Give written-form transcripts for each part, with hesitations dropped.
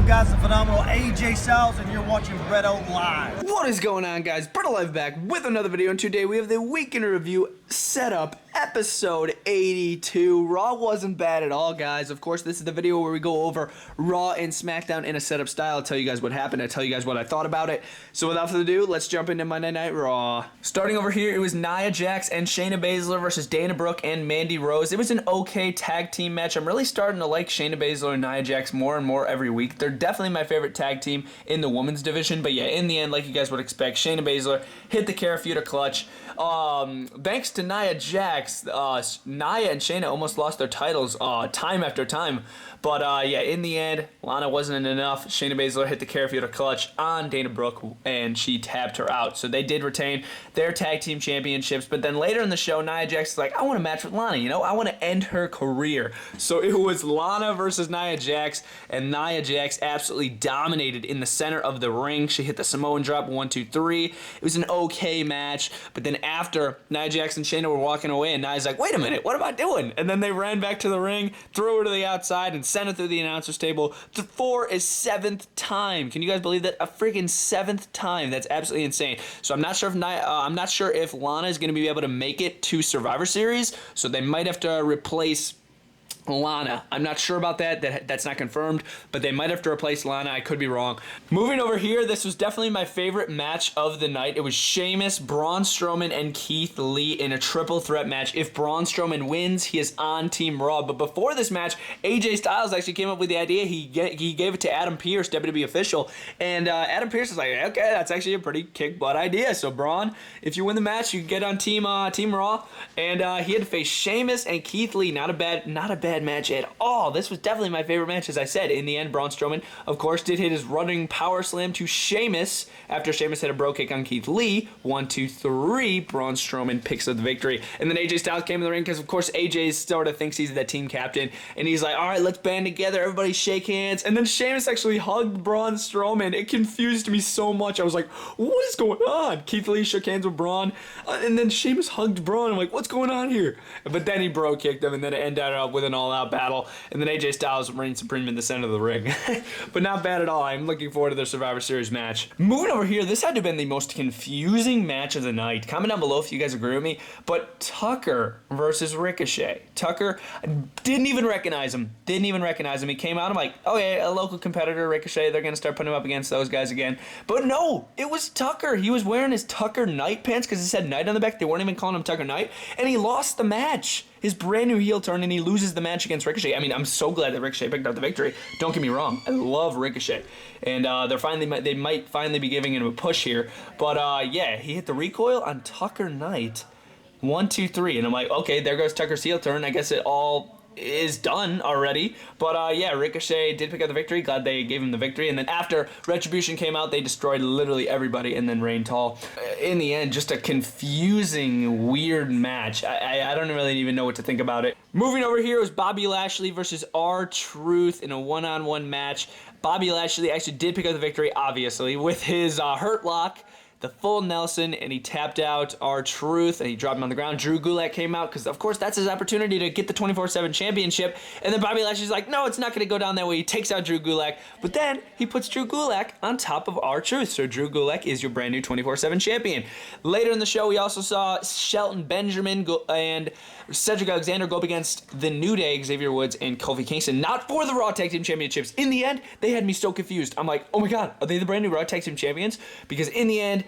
up, guys? The phenomenal AJ Styles, and you're watching Bretto Live. What is going on, guys? Bretto Live back with another video, and today we have the Week in Review setup, episode 82. Raw wasn't bad at all, guys. Of course, this is the video where we go over Raw and SmackDown in a setup style. I'll tell you guys what happened. I'll tell you guys what I thought about it. So without further ado, let's jump into Monday Night Raw. Starting over here, it was Nia Jax and Shayna Baszler versus Dana Brooke and Mandy Rose. It was an okay tag team match. I'm really starting to like Shayna Baszler and Nia Jax more and more every week. They're definitely my favorite tag team in the women's division. But yeah, in the end, like you guys would expect, Shayna Baszler hit the Karafuda clutch. Thanks to Nia Jax, Nia and Shayna almost lost their titles time after time. But yeah, in the end, Lana wasn't enough. Shayna Baszler hit the Karafuda clutch on Dana Brooke, and she tapped her out. So they did retain their tag team championships. But then later in the show, Nia Jax is like, I want to match with Lana. You know, I want to end her career. So it was Lana versus Nia Jax, and Nia Jax absolutely dominated in the center of the ring. She hit the Samoan drop, 1, 2, 3. It was an okay match. But then after Nia Jax and Shayna were walking away, and Nia's like, wait a minute, what am I doing? And then they ran back to the ring, threw her to the outside, and sent it through the announcer's table for a 7th time. Can you guys believe that? A freaking 7th time. That's absolutely insane. So I'm not sure if Lana is going to be able to make it to Survivor Series. So they might have to replace Lana. I'm not sure about that. That's not confirmed, but they might have to replace Lana. I could be wrong. Moving over here, this was definitely my favorite match of the night. It was Sheamus, Braun Strowman, and Keith Lee in a triple threat match. If Braun Strowman wins, he is on Team Raw. But before this match, AJ Styles actually came up with the idea. He gave it to Adam Pearce, WWE official, and Adam Pearce was like, okay, that's actually a pretty kick-butt idea. So Braun, if you win the match, you get on Team Raw, and he had to face Sheamus and Keith Lee. Not a bad match at all. This was definitely my favorite match, as I said. In the end, Braun Strowman, of course, did hit his running power slam to Sheamus after Sheamus hit a bro kick on Keith Lee. 1, 2, 3. Braun Strowman picks up the victory. And then AJ Styles came in the ring because, of course, AJ sort of thinks he's the team captain. And he's like, all right, let's band together. Everybody shake hands. And then Sheamus actually hugged Braun Strowman. It confused me so much. I was like, what is going on? Keith Lee shook hands with Braun. And then Sheamus hugged Braun. I'm like, what's going on here? But then he bro kicked him. And then it ended up with an all-out battle, and then AJ Styles reigned supreme in the center of the ring. But not bad at all. I'm looking forward to their Survivor Series match. Moving over here, this had to have been the most confusing match of the night. Comment down below if you guys agree with me, but Tucker versus Ricochet. Tucker, didn't even recognize him. He came out, I'm like, okay, a local competitor, Ricochet, they're going to start putting him up against those guys again. But no, it was Tucker. He was wearing his Tucker Knight pants because it said Knight on the back. They weren't even calling him Tucker Knight, and he lost the match. His brand new heel turn, and he loses the match against Ricochet. I mean, I'm so glad that Ricochet picked up the victory. Don't get me wrong. I love Ricochet. And they might finally be giving him a push here. But yeah, he hit the recoil on Tucker Knight. 1, 2, 3. And I'm like, okay, there goes Tucker's heel turn. I guess it all is done already. But yeah, Ricochet did pick up the victory. Glad they gave him the victory. And then after Retribution came out, they destroyed literally everybody and then reigned tall. In the end, just a confusing, weird match. I don't really even know what to think about it. Moving over here was Bobby Lashley versus R-Truth in a one-on-one match. Bobby Lashley actually did pick up the victory, obviously, with his Hurt Lock, the full Nelson, and he tapped out R-Truth, and he dropped him on the ground. Drew Gulak came out, because, of course, that's his opportunity to get the 24/7 championship, and then Bobby Lashley's like, no, it's not going to go down that way. He takes out Drew Gulak, but then he puts Drew Gulak on top of R-Truth, so Drew Gulak is your brand new 24/7 champion. Later in the show, we also saw Shelton Benjamin and Cedric Alexander go up against The New Day, Xavier Woods, and Kofi Kingston, not for the Raw Tag Team Championships. In the end, they had me so confused. I'm like, oh my god, are they the brand new Raw Tag Team Champions? Because in the end,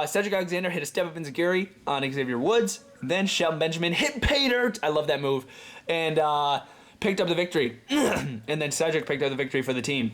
Cedric Alexander hit a step-up enziguri on Xavier Woods. Then Shelton Benjamin hit pay dirt. I love that move. And picked up the victory. And then Cedric picked up the victory for the team.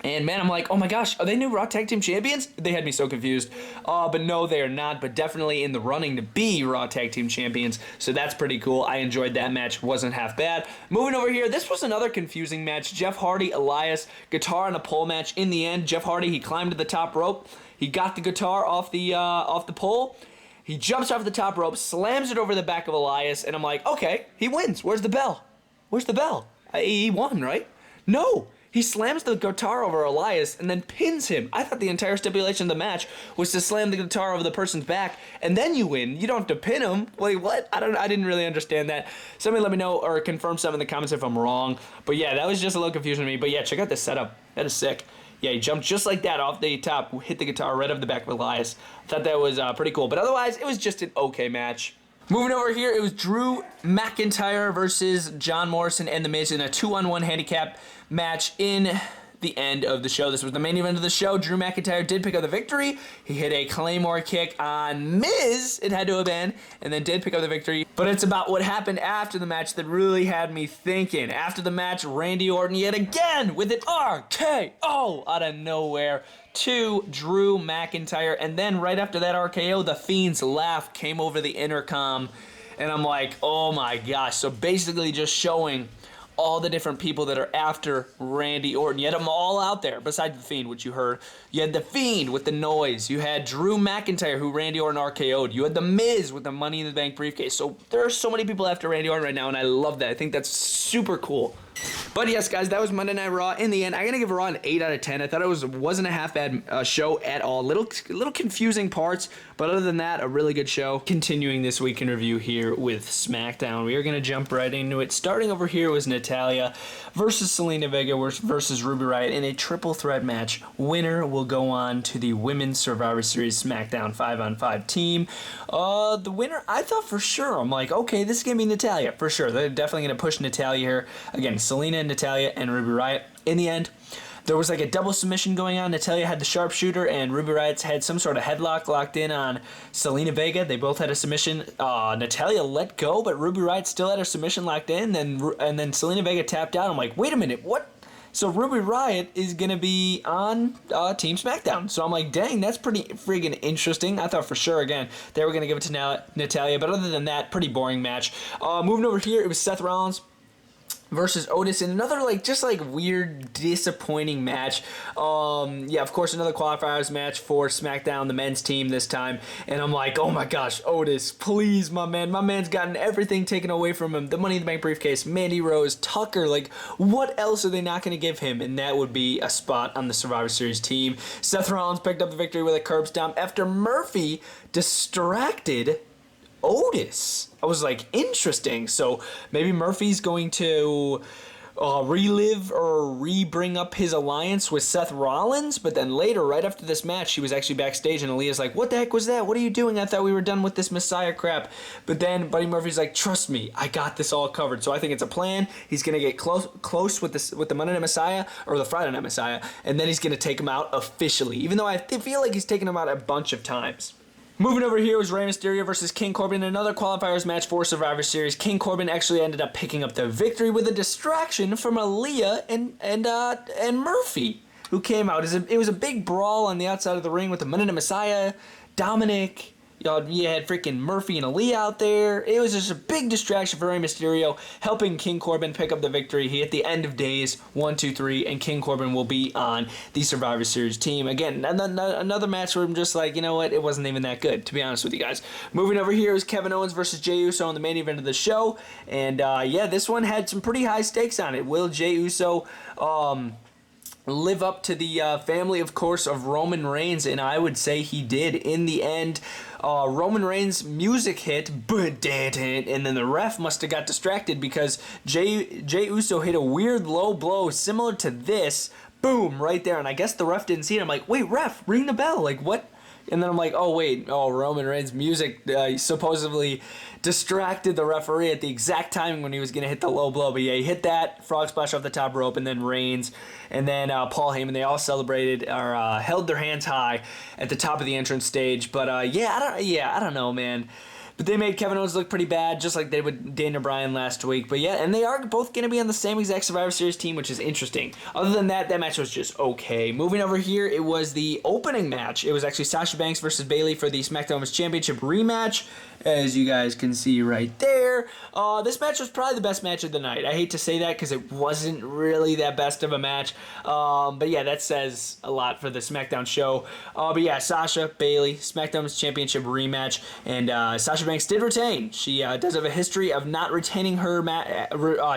And man, I'm like, oh my gosh, are they new Raw Tag Team Champions? They had me so confused. But no, they are not, but definitely in the running to be Raw Tag Team Champions. So that's pretty cool. I enjoyed that match. Wasn't half bad. Moving over here, this was another confusing match. Jeff Hardy, Elias, guitar and a pole match. In the end, Jeff Hardy, he climbed to the top rope. He got the guitar off the pole. He jumps off the top rope, slams it over the back of Elias, and I'm like, okay, he wins. Where's the bell? Where's the bell? He won, right? No. He slams the guitar over Elias and then pins him. I thought the entire stipulation of the match was to slam the guitar over the person's back and then you win. You don't have to pin him. Wait, what? I didn't really understand that. Somebody let me know or confirm something in the comments if I'm wrong. But yeah, that was just a little confusing to me. But yeah, check out this setup. That is sick. Yeah, he jumped just like that off the top, hit the guitar right off the back of Elias. Thought that was pretty cool. But otherwise, it was just an okay match. Moving over here, it was Drew McIntyre versus John Morrison and The Miz in a 2-on-1 handicap match in the end of the show. This was the main event of the show. Drew McIntyre did pick up the victory. He hit a Claymore kick on Miz, it had to have been, and then did pick up the victory. But it's about what happened after the match that really had me thinking. After the match, Randy Orton yet again with an RKO out of nowhere to Drew McIntyre. And then right after that RKO, the Fiend's laugh came over the intercom. And I'm like, oh my gosh. So basically just showing all the different people that are after Randy Orton. You had them all out there, besides the Fiend, which you heard. You had the Fiend with the noise. You had Drew McIntyre, who Randy Orton RKO'd. You had the Miz with the Money in the Bank briefcase. So there are so many people after Randy Orton right now, and I love that. I think that's super cool. But yes, guys, that was Monday Night Raw. In the end, I'm gonna give Raw an 8 out of 10. I thought it wasn't a half bad show at all. Little confusing parts, but other than that, a really good show. Continuing this week in review here with SmackDown, we are gonna jump right into it. Starting over here was Natalya versus Selena Vega versus Ruby Riott in a triple threat match. Winner will go on to the Women's Survivor Series SmackDown 5-on-5 team. The winner, I thought for sure. I'm like, okay, this is gonna be Natalya for sure. They're definitely gonna push Natalya here again. Selena and Natalya and Ruby Riott. In the end, there was like a double submission going on. Natalya had the sharpshooter and Ruby Riott had some sort of headlock locked in on Selena Vega. They both had a submission. Natalya let go, but Ruby Riott still had her submission locked in. And then Selena Vega tapped out. I'm like, wait a minute, what? So Ruby Riott is going to be on Team SmackDown. So I'm like, dang, that's pretty friggin' interesting. I thought for sure, again, they were going to give it to Natalya. But other than that, pretty boring match. Moving over here, it was Seth Rollins versus Otis in another just weird, disappointing match. Yeah, of course, another qualifiers match for SmackDown, the men's team this time. And I'm like, oh my gosh, Otis, please, my man. My man's gotten everything taken away from him. The Money in the Bank briefcase, Mandy Rose, Tucker. Like, what else are they not going to give him? And that would be a spot on the Survivor Series team. Seth Rollins picked up the victory with a curb stomp after Murphy distracted Otis. I was like, interesting. So maybe Murphy's going to relive or bring up his alliance with Seth Rollins. But then later, right after this match, she was actually backstage and Aaliyah's like, what the heck was that? What are you doing? I thought we were done with this Messiah crap. But then Buddy Murphy's like, trust me, I got this all covered. So I think it's a plan. He's going to get close with the Monday Night Messiah or the Friday Night Messiah. And then he's going to take him out officially. Even though I feel like he's taken him out a bunch of times. Moving over here was Rey Mysterio versus King Corbin, another qualifiers match for Survivor Series. King Corbin actually ended up picking up the victory with a distraction from Aaliyah and Murphy, who came out. It was a big brawl on the outside of the ring with the Monday Night Messiah, Dominic. You had freaking Murphy and Aaliyah out there. It was just a big distraction for Rey Mysterio, helping King Corbin pick up the victory. He hit the end of days 1, 2, 3, and King Corbin will be on the Survivor Series team. Again, another match where I'm just like, you know what? It wasn't even that good, to be honest with you guys. Moving over here is Kevin Owens versus Jey Uso in the main event of the show. And yeah, this one had some pretty high stakes on it. Will Jey Uso live up to the family, of course, of Roman Reigns? And I would say he did. In the end, Roman Reigns' music hit, and then the ref must have got distracted because Jey Uso hit a weird low blow similar to this. Boom, right there. And I guess the ref didn't see it. I'm like, wait, ref, ring the bell. Like, what? And then I'm like, oh, wait. Oh, Roman Reigns' music supposedly distracted the referee at the exact timing when he was going to hit the low blow. But yeah, he hit that, frog splash off the top rope, and then Reigns and then Paul Heyman, they all celebrated or held their hands high at the top of the entrance stage. But yeah, I don't know, man. But they made Kevin Owens look pretty bad, just like they did with Daniel Bryan last week. But yeah, and they are both going to be on the same exact Survivor Series team, which is interesting. Other than that, that match was just okay. Moving over here, it was the opening match. It was actually Sasha Banks versus Bayley for the SmackDown Women's Championship rematch. as you guys can see right there. This match was probably the best match of the night. I hate to say that because it wasn't really that best of a match. But yeah, that says a lot for the SmackDown show. But yeah, Sasha, Bayley, SmackDown's Championship rematch. And Sasha Banks did retain. She does have a history of not retaining her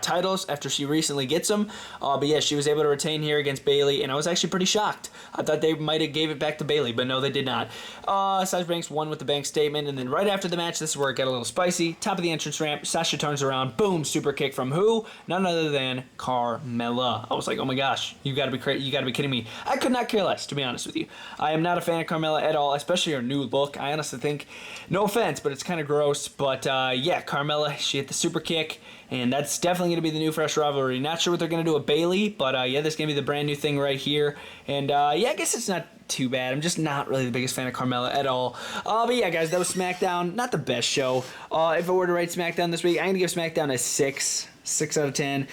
titles after she recently gets them. But yeah, she was able to retain here against Bayley. And I was actually pretty shocked. I thought they might have gave it back to Bayley, but no, they did not. Sasha Banks won with the Banks statement. And then right after the match, this is where it got a little spicy. Top of the entrance ramp, Sasha turns around. Boom, super kick from who? None other than Carmella. I was like, oh my gosh, you gotta be crazy. You gotta be kidding me. I could not care less, to be honest with you. I am not a fan of Carmella at all, especially her new look. I honestly think, no offense, but it's kind of gross. But yeah, Carmella, she hit the super kick. And that's definitely going to be the new fresh rivalry. Not sure what they're going to do with Bayley, but yeah, this is going to be the brand new thing right here. And yeah, I guess it's not too bad. I'm just not really the biggest fan of Carmella at all. But yeah, guys, that was SmackDown. Not the best show. If I were to rate SmackDown this week, I'm going to give SmackDown a 6 out of 10.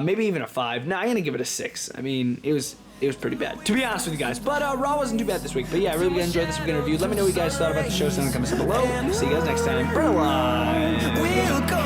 Maybe even a 5. No, I'm going to give it a 6. I mean, it was pretty bad, to be honest with you guys. But Raw wasn't too bad this week. But yeah, I really enjoyed this weekend review. Let me know what you guys thought about the show. Send in the comments below. See you guys next time. Bye.